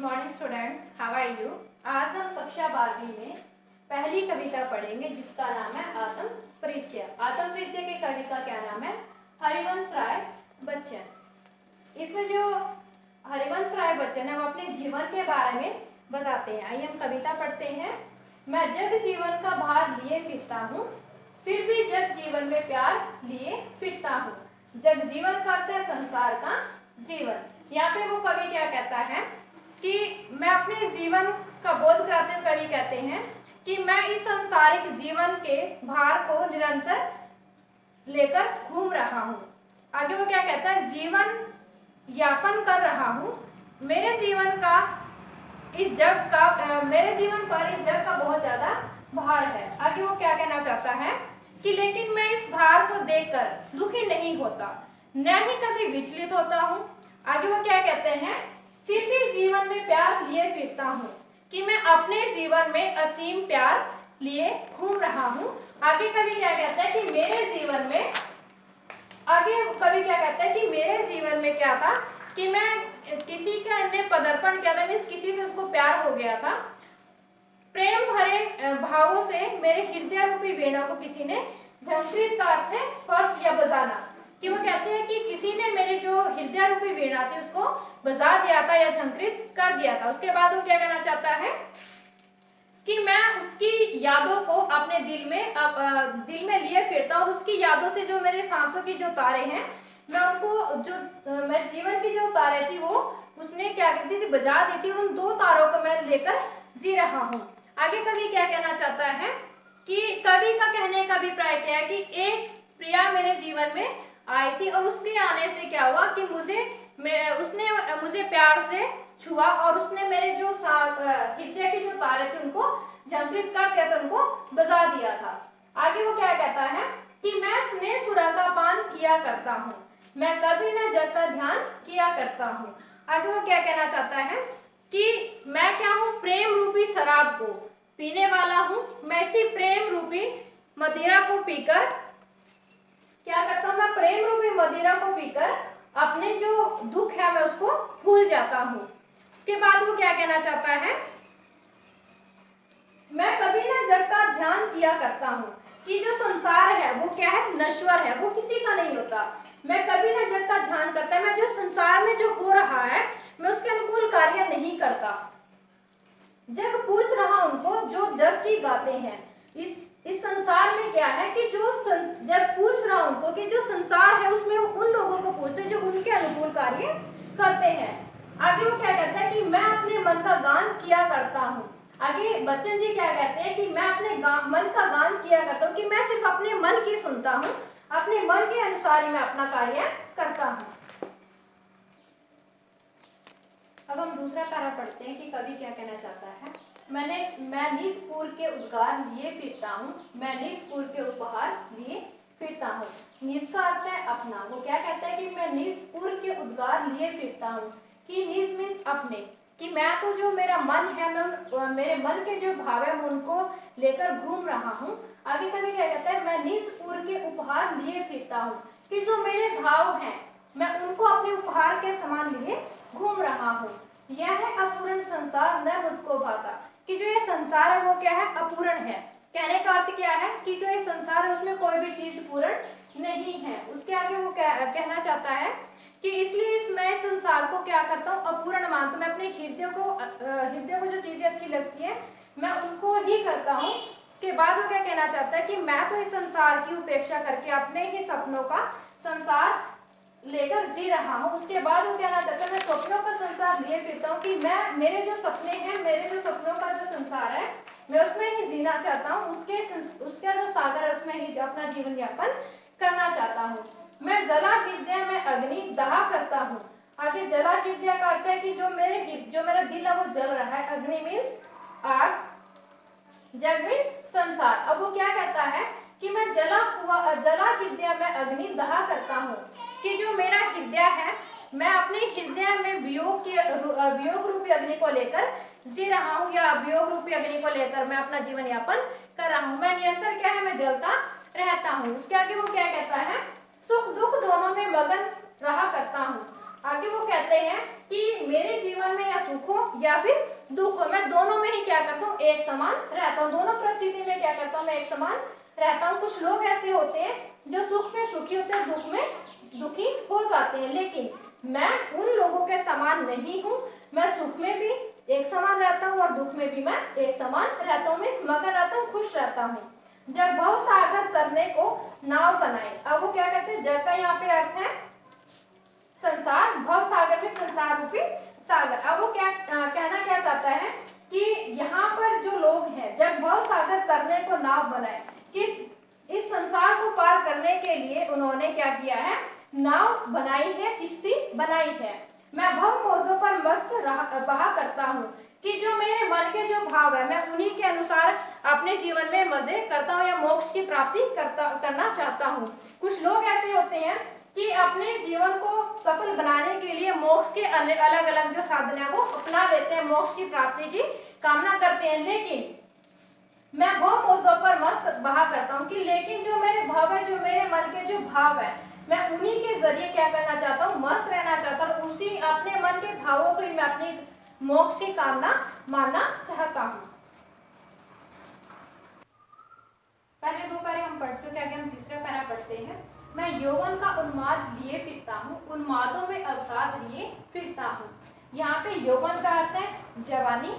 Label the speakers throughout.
Speaker 1: Morning students, how are you. आज हम कक्षा 12वीं में पहली कविता पढ़ेंगे जिसका नाम है आत्म परिचय। आत्म परिचय के कवि का क्या नाम है? हरिवंश राय बच्चन। इसमें जो हरिवंश राय बच्चन है वो अपने जीवन के बारे में बताते हैं। आइए हम कविता पढ़ते हैं। मैं जग जीवन का भार लिए फिरता हूँ, फिर भी जग जीवन में प्यार लिए फिरता हूँ। जग जीवन करते संसार का जीवन। यहाँ पे वो कवि क्या कहता है कि मैं अपने जीवन का बोध कराते हुए कवि कहते हैं कि मैं इस सांसारिक जीवन के भार को निरंतर लेकर घूम रहा हूँ। आगे वो क्या कहता है? जीवन यापन कर रहा हूँ। मेरे जीवन पर इस जग का बहुत ज्यादा भार है। आगे वो क्या कहना चाहता है कि लेकिन मैं इस भार को देखकर दुखी नहीं होता, न ही कभी विचलित होता हूँ। आगे वो क्या कहते हैं? फिर भी जीवन में प्यार लिए फिरता हूँ, कि मैं अपने जीवन में असीम प्यार लिए घूम रहा हूँ। आगे कवि क्या कहता है कि मेरे जीवन में क्या था कि मैं किसी का ने पदार्पण किया था, मीन्स किसी से उसको प्यार हो गया था। प्रेम भरे भावों से मेरे हृदय रूपी वीणा को किसी ने झंकृत का अर्थ है स्पर्श या बजाना, कि वो कहते हैं कि किसी ने मेरी जो हृदय रूपी वीणा थी उसको बजा दिया था या झंकृत कर दिया था। उसके बाद वो क्या कहना चाहता है कि मैं उसकी यादों को अपने दिल में लिए फिरता हूँ, और उसकी यादों से जो मेरे सांसों की जो तारे हैं, मैं उनको जो मेरे जीवन की जो तारे थी वो उसने क्या करती थी, बजा दी थी। उन दो तारों को मैं लेकर जी रहा हूँ। आगे कवि क्या कहना चाहता है कि कवि का कहने का अभिप्राय क्या है कि एक प्रिया मेरे जीवन में आई थी, और उसके आने से क्या हुआ कि उसने मुझे प्यार से छुआ, और उसने मेरे जो हृदय के जो तारे थे उनको झंकृत कर दिया था, उनको बजा दिया था। आगे वो क्या कहता है कि मैं स्नेह सुरा का पान किया करता हूँ, मैं कभी न जग का ध्यान किया करता हूँ। आगे वो क्या कहना चाहता है कि मैं क्या हूँ? प्रेम रूपी शराब को पीने वाला हूँ। मैं इसी प्रेम रूपी मदिरा को पीकर क्या करता हूँ? मैं प्रेम रूपी मदिरा को पीकर अपने जो दुख है मैं उसको भूल जाता हूँ। उसके बाद वो क्या कहना चाहता है? मैं कभी ना जग का ध्यान किया करता हूँ, कि जो संसार है वो क्या है? नश्वर है, वो किसी का नहीं होता। मैं कभी ना जग का ध्यान करता, मैं जो संसार में जो हो रहा है मैं उसके अनुकूल कार्य नहीं करता। जग पूछ रहा उनको जो जग की गाते हैं। इस संसार में क्या है कि जब पूछ रहा उनको कि जो संसार है उसमें वो उन लोगों को पूछते जो उनके अनुकूल कार्य करते हैं। आगे वो क्या कहता है कि मैं अपने मन का गान किया करता हूँ। आगे बच्चन जी क्या कहते हैं कि मैं अपने मन का गान किया करता हूँ, कि मैं सिर्फ अपने मन की सुनता हूँ, अपने मन के अनुसार ही मैं अपना कार्य करता हूँ। अब हम दूसरा पैरा पढ़ते हैं कि कवि क्या कहना चाहता है। मैं निज पूर्व के उद्गार लिए फिरता हूँ, मैं निज पूर्व के उपहार लिए फिरता हूँ। निज का अर्थ है अपना। वो क्या कहता है कि मैं निज पूर्व के उद्गार लिए फिरता हूँ, कि निज मीन्स अपने, कि मैं तो जो मेरा मन है मैं मेरे मन के जो भाव है मैं उनको लेकर घूम रहा हूँ। आगे कवि क्या कहता है? मैं निज पूर्व के उपहार लिए फिरता हूँ, कि जो मेरे भाव हैं मैं उनको अपने उपहार के समान लिए घूम रहा हूँ। यह है अपूर्ण संसार न मुझको भाता, कि जो ये संसार है वो क्या है? अपूर्ण है। कहने का अर्थ क्या है कि जो ये संसार है उसमें कोई भी चीज पूर्ण नहीं है। उसके आगे वो कहना चाहता है कि इसलिए मैं संसार को क्या करता हूँ? अपूर्ण मानता हूँ। मैं अपने हृदय को जो चीजें अच्छी लगती है मैं उनको ही करता हूँ। उसके बाद वो क्या कहना चाहता है कि मैं तो इस संसार की उपेक्षा करके अपने ही सपनों का संसार लेकर जी रहा हूँ। उसके बाद वो कहना चाहता है मैं सपनों का संसार लिए फिरता हूँ, कि मैं मेरे जो सपने हैं, मेरे जो सपनों का जो संसार है मैं उसमें ही जीना चाहता हूँ, उसका जो सागर है उसमें ही अपना जीवन यापन करना चाहता हूँ। मैं जला हृदय में अग्नि दहा करता हूँ। आगे जला हृदय का अर्थ है कि जो मेरा दिल है वो जल रहा है। अग्नि मीन्स आग, जग मीन्स संसार। अब वो क्या कहता है कि मैं जला हृदय में अग्नि दहा करता हूँ, कि जो मेरा हृदय है मैं अपने हृदय में वियोग रूपी अग्नि को लेकर जी रहा हूँ, या वियोग रूपी अग्नि को लेकर मैं अपना जीवन यापन कर रहा हूँ। मैं निरंतर क्या है? मैं जलता रहता हूँ। उसके आगे वो क्या कहता है? सुख दुख दोनों में मगन रहा करता हूँ। आगे वो कहते हैं कि मेरे जीवन में या सुख हो या फिर दुख हो, मैं दोनों में ही क्या करता हूँ, एक समान रहता हूँ। दोनों परिस्थिति में क्या करता हूँ, मैं एक समान रहता हूँ। कुछ लोग ऐसे होते हैं जो सुख में सुखी होते हैं, दुख में दुखी हो जाते हैं, लेकिन मैं उन लोगों के समान नहीं हूँ। मैं सुख में भी एक समान रहता हूँ और दुख में भी मैं एक समान रहता हूँ। मैं मगन रहता हूँ, खुश रहता हूँ। जब भव सागर करने को नाव बनाए, अब वो क्या कहते हैं, जग का यहाँ पे अर्थ है संसार, भव सागर में संसार रूपी सागर। अब वो क्या कहना क्या चाहता है कि यहाँ पर जो लोग हैं, जब भव सागर करने को नाव बनाए, इस संसार को पार करने के लिए उन्होंने क्या किया है, नाव बनाई है, किश्ती बनाई है। मैं भव मौजों पर मस्त बहा करता हूँ, कि जो मेरे मन के जो भाव है, मैं उन्हीं के अनुसार अपने जीवन में मजे करता हूँ या मोक्ष की प्राप्ति करना चाहता हूँ। कुछ लोग ऐसे होते हैं कि अपने जीवन को सफल बनाने के लिए मोक्ष के अलग अलग जो साधन है वो अपना लेते हैं, मोक्ष की प्राप्ति की कामना करते हैं, लेकिन मैं वो मौजों पर मस्त बहा करता हूँ कि लेकिन जो मेरे भाव है, जो मेरे मन के जो भाव है, मैं उन्हीं के जरिए क्या करना चाहता हूँ, मस्त रहना चाहता हूँ। उसी अपने मन के भावों को ही मैं अपनी मोक्ष की कामना मानना चाहता हूँ। पहले दो पैरे हम पढ़ चुके, आगे हम तीसरा पैरा पढ़ते हैं। मैं यौवन का उन्माद लिए फिरता हूँ, उन्मादों में अवसाद लिए फिरता हूँ। यहाँ पे यौवन का अर्थ है जवानी,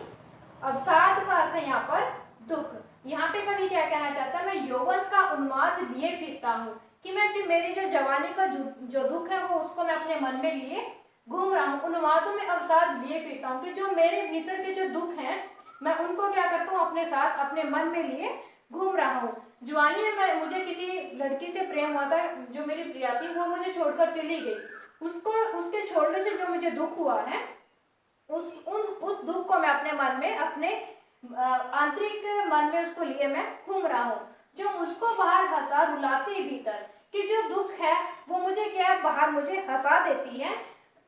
Speaker 1: अवसाद का अर्थ है यहाँ पर दुख। यहाँ पे कवि क्या कहना चाहता है, मैं यौवन का उन्माद लिए फिरता हूँ, कि मैं जो मेरी जो जवानी का जो दुख है वो उसको मैं अपने मन में लिए घूम रहा हूँ। उन्मादों में अवसाद लिए फिरता हूँ, कि जो मेरे भीतर के जो दुख हैं मैं उनको क्या करता हूँ, अपने साथ अपने मन में लिए घूम रहा हूँ। जवानी में मुझे किसी लड़की से प्रेम हुआ था, जो मेरी प्रिया थी, वो मुझे छोड़कर चली गई। उसके छोड़ने से जो मुझे दुख हुआ है, उस दुख को मैं अपने मन में, अपने आंतरिक मन में उसको लिए मैं घूम रहा हूँ। जो मुझको बाहर हंसा रुलाती भीतर, कि जो दुख है वो मुझे क्या बाहर मुझे हंसा देती है,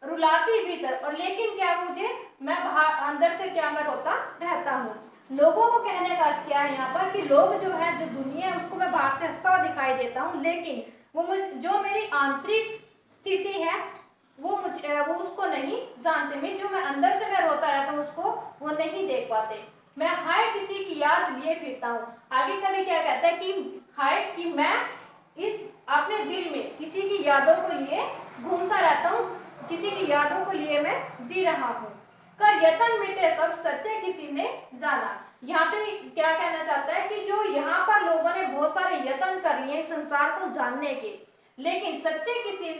Speaker 1: रुलाती भीतर, और लेकिन क्या मुझे मैं बाहर अंदर से क्या मैं रोता रहता हूँ। लोगों को कहने का अर्थ क्या है यहाँ पर, कि लोग जो है, जो दुनिया है, उसको मैं बाहर से हंसता हुआ दिखाई देता हूँ, लेकिन वो जो मेरी आंतरिक स्थिति है वो उसको नहीं जानते। मैं अंदर से मैं रोता रहता हूँ, उसको वो नहीं देख पाते। मैं हाय किसी की याद लिए फिरता हूँ। आगे कभी क्या कहता है कि हाय, कि मैं इस अपने दिल में किसी की यादों को लिए घूमता रहता हूँ, किसी की यादों को लिए मैं जी रहा हूँ। कर यतन मिटे सब सत्य किसी ने जाना। यहाँ पे क्या कहना चाहता है कि जो यहाँ पर लोगों ने बहुत सारे यत्न कर लिए संसार को जानने के, लेकिन सत्य किसी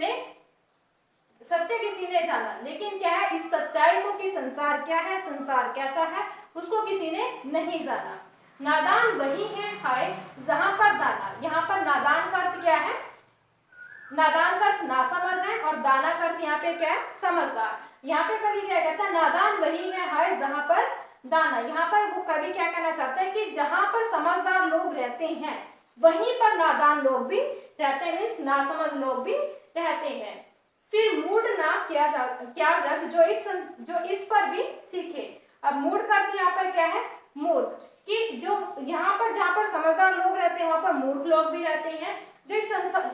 Speaker 1: ने जाना। लेकिन क्या है, इस सच्चाई को कि संसार क्या है, संसार कैसा है, उसको किसी ने नहीं जाना। नादान वही है हाय जहां पर दाना। यहाँ पर नादान का अर्थ क्या है, नादान का अर्थ नासमझ है, और दाना का अर्थ यहाँ पे क्या है, समझदार। यहाँ पे कवि क्या कहता है, नादान वही है हाय जहां पर दाना। यहाँ पर वो कवि क्या कहना चाहता है कि जहां पर समझदार लोग रहते हैं वहीं पर नादान लोग भी रहते हैं, मीन्स नासमझ लोग भी रहते हैं। फिर मूड ना क्या जग जो इस पर भी सीखे। अब मूड का अर्थ यहाँ पर क्या है, मूर्ख, कि जो यहाँ पर जहाँ पर समझदार लोग रहते हैं वहां पर मूर्ख लोग भी रहते हैं। जो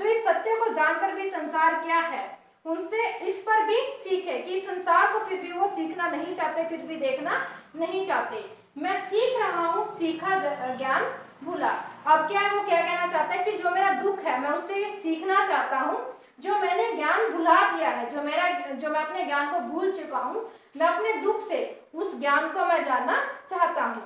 Speaker 1: इस सत्य को जानकर भी संसार क्या है उनसे इस पर भी सीखे, कि संसार को फिर भी वो सीखना नहीं चाहते, फिर भी देखना नहीं चाहते। मैं सीख रहा हूँ सीखा ज्ञान भूला। अब क्या है, वो क्या कहना चाहता है कि जो मेरा दुख है मैं उससे सीखना चाहता हूँ, जो मैंने ज्ञान भुला दिया है, जो मैं अपने ज्ञान को भूल चुका हूँ, मैं अपने दुख से उस ज्ञान को मैं जानना चाहता हूँ।